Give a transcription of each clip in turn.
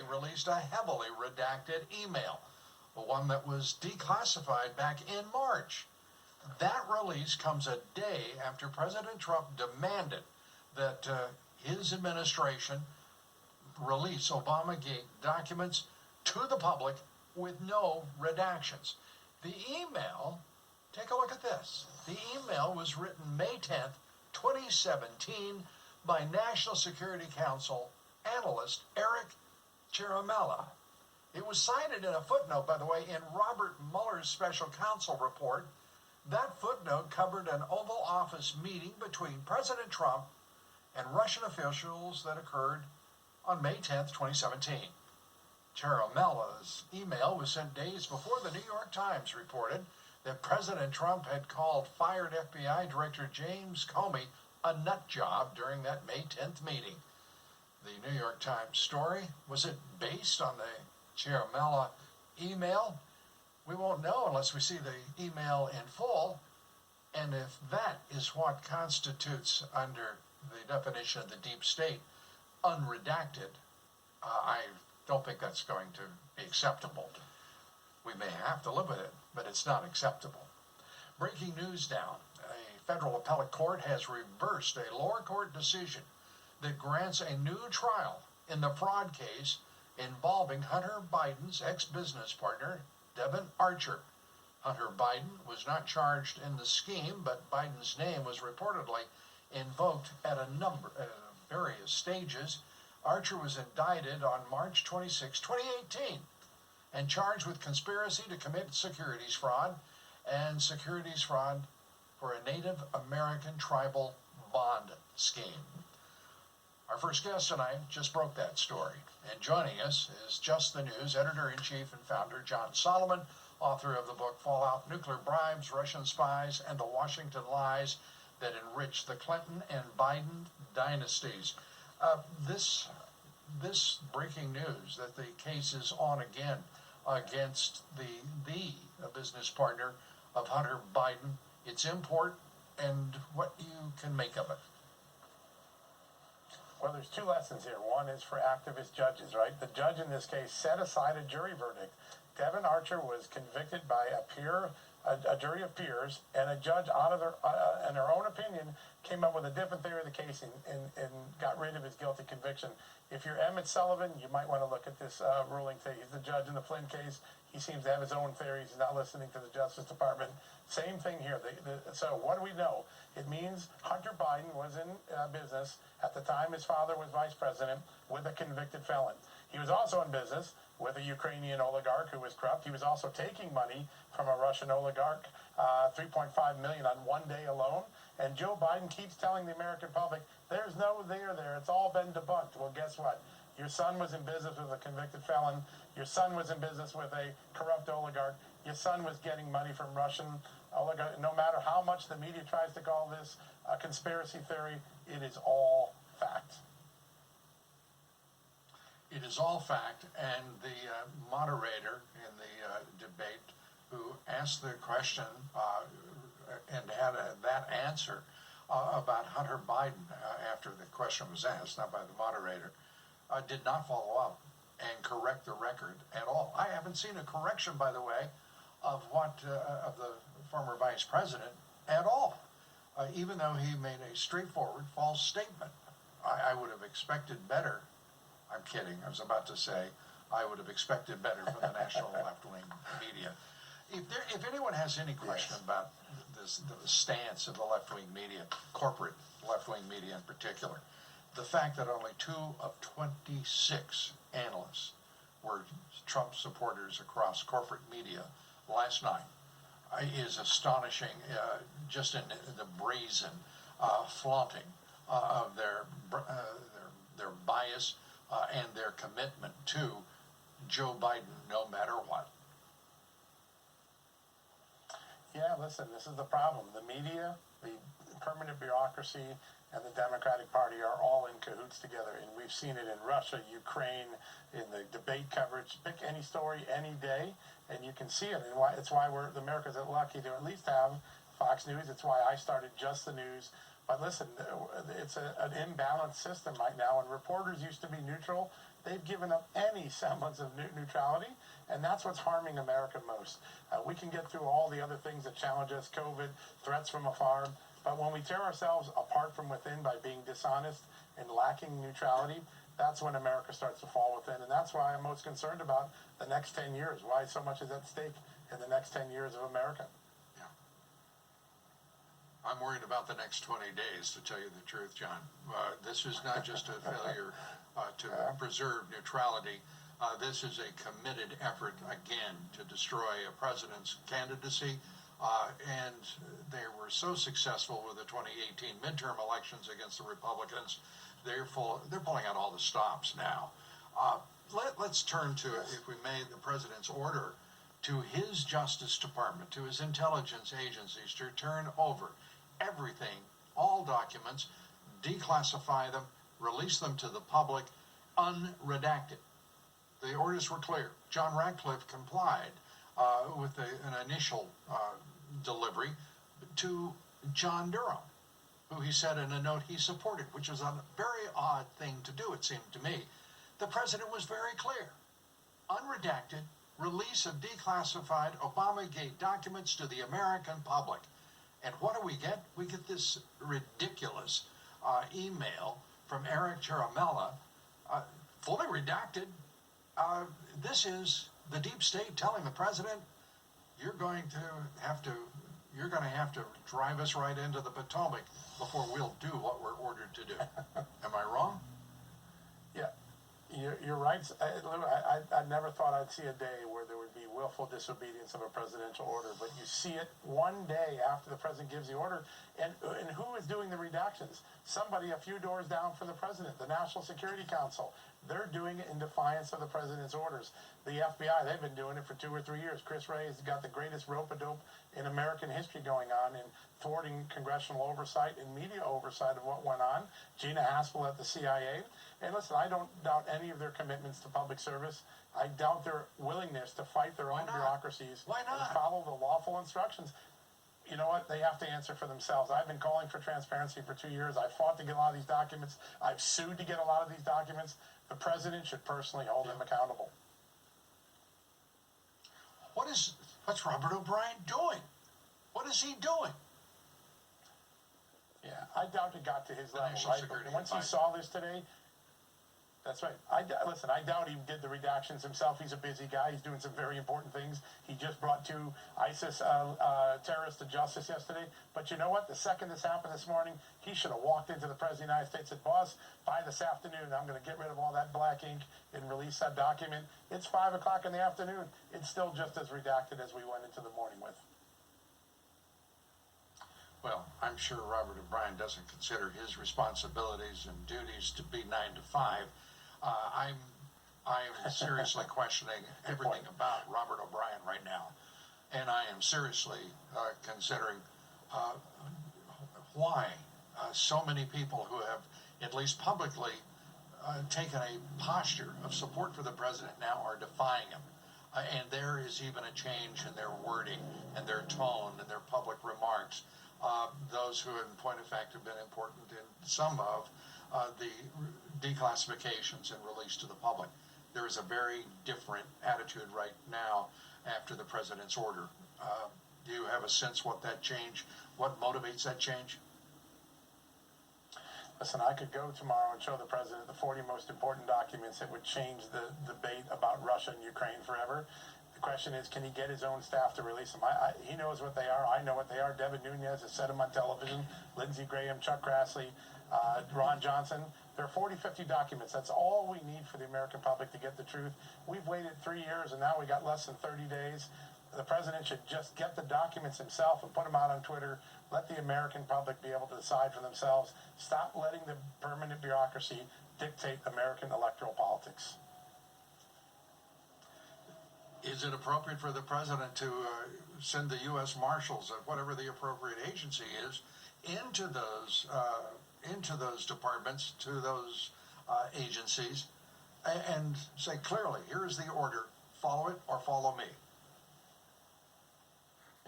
released a heavily redacted email, the one that was declassified back in March. That release comes a day after President Trump demanded that his administration release Obamagate documents to the public with no redactions. The email, take a look at this. The email was written May 10th, 2017 by National Security Council analyst Eric Ciaramella. It was cited in a footnote, by the way, in Robert Mueller's special counsel report. That footnote covered an Oval Office meeting between President Trump and Russian officials that occurred on May 10th, 2017. Ciaramella's email was sent days before the New York Times reported that President Trump had called fired FBI Director James Comey a nut job during that May 10th meeting. The New York Times story, was it based on the Ciaramella email? We won't know unless we see the email in full, and if that is what constitutes, under the definition of the deep state, unredacted, I don't think that's going to be acceptable. We may have to live with it, but it's not acceptable. Breaking news now. A federal appellate court has reversed a lower court decision that grants a new trial in the fraud case involving Hunter Biden's ex-business partner, Devon Archer. Hunter Biden was not charged in the scheme, but Biden's name was reportedly invoked at a number of various stages. Archer was indicted on March 26, 2018, and charged with conspiracy to commit securities fraud and securities fraud for a Native American tribal bond scheme. Our first guest tonight just broke that story, and joining us is Just the News editor-in-chief and founder John Solomon, author of the book Fallout: Nuclear Bribes, Russian Spies, and the Washington Lies that Enriched the Clinton and Biden Dynasties. This breaking news that the case is on again against the business partner of Hunter Biden, its import and what you can make of it. Well, there's two lessons here. One is for activist judges, right? The judge in this case set aside a jury verdict. Devon Archer was convicted by a jury of peers, and a judge, out of in their own opinion, came up with a different theory of the case and got rid of his guilty conviction. If you're Emmett Sullivan, you might want to look at this ruling. He's the judge in the Flynn case. He seems to have his own theories. He's not listening to the Justice Department. Same thing here. So what do we know? It means Hunter Biden was in business at the time his father was vice president with a convicted felon. He was also in business with a Ukrainian oligarch who was corrupt. He was also taking money from a Russian oligarch, $3.5 million on one day alone. And Joe Biden keeps telling the American public, there's no there. It's all been debunked. Well, guess what? Your son was in business with a convicted felon. Your son was in business with a corrupt oligarch. Your son was getting money from Russian oligarch. No matter how much the media tries to call this a conspiracy theory, it is all fact. It is all fact, and the moderator in the debate who asked the question and had that answer about Hunter Biden after the question was asked, not by the moderator, did not follow up and correct the record at all. I haven't seen a correction, by the way, of of the former vice president at all, even though he made a straightforward false statement. I would have expected better. I'm kidding. I was about to say I would have expected better from the national left-wing media. If anyone has any question about the stance of the left-wing media, corporate left-wing media in particular, the fact that only 2 of 26 analysts were Trump supporters across corporate media last night is astonishing, just in the brazen flaunting of their bias and their commitment to Joe Biden no matter what. Yeah, listen, this is the problem. The media, the permanent bureaucracy, and the Democratic Party are all in cahoots together, and we've seen it in Russia, Ukraine, in the debate coverage. Pick any story any day, and you can see it. And it's why America's lucky to at least have Fox News. It's why I started Just the News. But listen, it's an imbalanced system right now, and reporters used to be neutral. they've given up any semblance of neutrality, and that's what's harming America most. We can get through all the other things that challenge us, COVID, threats from afar, but when we tear ourselves apart from within by being dishonest and lacking neutrality, that's when America starts to fall within. And that's why I'm most concerned about the next 10 years, why so much is at stake in the next 10 years of America. Yeah. I'm worried about the next 20 days, to tell you the truth, John. This is not just a failure to preserve neutrality. This is a committed effort, again, to destroy a president's candidacy. And they were so successful with the 2018 midterm elections against the Republicans. They're pulling out all the stops now. Let's turn to, if we may, the president's order to his Justice Department, to his intelligence agencies, to turn over everything, all documents, declassify them, release them to the public, unredacted. The orders were clear. John Ratcliffe complied with an initial delivery to John Durham, who he said in a note he supported, which was a very odd thing to do, it seemed to me. The president was very clear. Unredacted, release of declassified Obamagate documents to the American public. And what do we get? We get this ridiculous email from Eric Ciaramella, fully redacted. This is the deep state telling the president, you're going to have to drive us right into the Potomac before we'll do what we're ordered to do. Am I wrong? Yeah, you're right. I never thought I'd see a day where there would be willful disobedience of a presidential order, but you see it one day after the president gives the order. And who is doing the redactions? Somebody a few doors down from the president, the National Security Council. They're doing it in defiance of the president's orders. The FBI, they've been doing it for 2 or 3 years. Chris Wray has got the greatest rope-a-dope in American history going on in thwarting congressional oversight and media oversight of what went on. Gina Haspel at the CIA. And listen, I don't doubt any of their commitments to public service. I doubt their willingness to fight their own bureaucracies and follow the lawful instructions. You know what? They have to answer for themselves. I've been calling for transparency for 2 years. I fought to get a lot of these documents. I've sued to get a lot of these documents. The president should personally hold them accountable. What's Robert O'Brien doing? What is he doing? Yeah, I doubt it got to his level, National right? Security But once he saw this today, that's right. Listen, I doubt he did the redactions himself. He's a busy guy. He's doing some very important things. He just brought 2 ISIS terrorists to justice yesterday. But you know what? The second this happened this morning, he should have walked into the President of the United States and said, boss, by this afternoon, I'm going to get rid of all that black ink and release that document. It's 5 o'clock in the afternoon. It's still just as redacted as we went into the morning with. Well, I'm sure Robert O'Brien doesn't consider his responsibilities and duties to be 9 to 5. I'm seriously questioning everything about Robert O'Brien right now, and I am seriously considering why so many people who have, at least publicly, taken a posture of support for the president now are defying him. And there is even a change in their wording and their tone and their public remarks. Those who, in point of fact, have been important in some of the declassifications and release to the public. There is a very different attitude right now after the president's order. Do you have a sense what motivates that change? Listen, I could go tomorrow and show the president the 40 most important documents that would change the debate about Russia and Ukraine forever. The question is, can he get his own staff to release them? He knows what they are. I know what they are. Devin Nunes has said them on television. Lindsey Graham, Chuck Grassley, Ron Johnson. There are 40, 50 documents. That's all we need for the American public to get the truth. We've waited 3 years, and now we got less than 30 days. The president should just get the documents himself and put them out on Twitter. Let the American public be able to decide for themselves. Stop letting the permanent bureaucracy dictate American electoral politics. Is it appropriate for the president to send the U.S. Marshals, or whatever the appropriate agency is, into those departments, to those agencies, and say clearly, here is the order, follow it or follow me?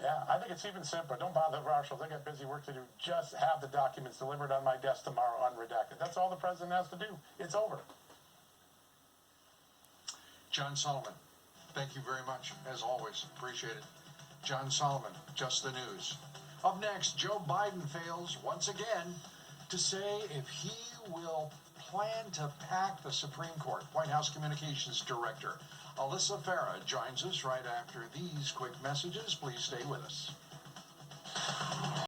Yeah, I think it's even simpler. Don't bother the marshals. They got busy work to do. Just have the documents delivered on my desk tomorrow unredacted. That's all the president has to do. It's over. John Solomon, thank you very much, as always. Appreciate it. John Solomon, Just the News. Up next, Joe Biden fails once again to say if he will plan to pack the Supreme Court. White House Communications Director Alyssa Farah joins us right after these quick messages. Please stay with us.